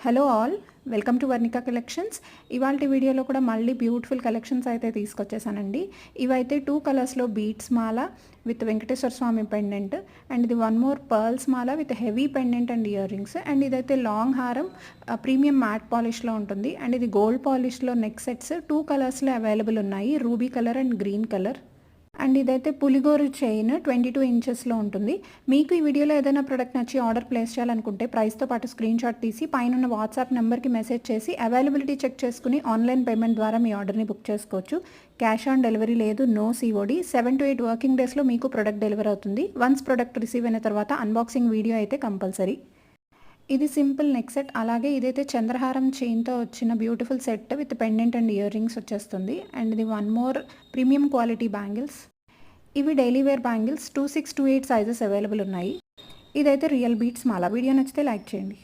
Hello all, welcome to Varnika collections. ఇవాళ వీడియోలో కూడా మళ్ళీ బ్యూటిఫుల్ కలెక్షన్స్ అయితే తీసుకొచ్చేసానండి. ఇవైతే 2 కలర్స్లో బీట్స్ మాల with Venkateswara Swamy pendant, and ఇది 1 మోర్ పర్ల్స్ మాల with heavy pendant and earrings, and ఇదైతే లాంగ్ హారం ప్రీమియం మ్యాట్ పాలిష్లో ఉంటుంది. అండ్ ఇది గోల్డ్ పాలిష్లో నెక్ సెట్స్ 2 కలర్స్లో అవైలబుల్ ఉన్నాయి, ruby colour and green colour. And ఇదైతే పులిగోరు చైన్ 22 ఇంచెస్లో ఉంటుంది. మీకు ఈ వీడియోలో ఏదైనా ప్రోడక్ట్ నచ్చి ఆర్డర్ ప్లేస్ చేయాలనుకుంటే ప్రైస్తో పాటు స్క్రీన్ షాట్ తీసి పైన వాట్సాప్ నెంబర్కి మెసేజ్ చేసి అవైలబిలిటీ చెక్ చేసుకుని ఆన్లైన్ పేమెంట్ ద్వారా మీ ఆర్డర్ని బుక్ చేసుకోవచ్చు. క్యాష్ ఆన్ డెలివరీ లేదు, నో COD. 7 to 8 వర్కింగ్ డేస్లో మీకు ప్రోడక్ట్ డెలివరీ అవుతుంది. వన్స్ ప్రోడక్ట్ రిసీవ్ అయిన తర్వాత అన్బాక్సింగ్ వీడియో అయితే కంపల్సరీ. ఇది సింపుల్ నెక్ సెట్. అలాగే ఇదైతే చంద్రహారం చైన్తో వచ్చిన beautiful set with pendant and earrings వచ్చేస్తుంది. అండ్ ఇది 1 మోర్ ప్రీమియం క్వాలిటీ బ్యాంగిల్స్. ఇవి daily wear bangles 26 to 28 sizes available ఉన్నాయి. ఇదైతే రియల్ బీట్స్ మాల. వీడియో నచ్చితే లైక్ చేయండి.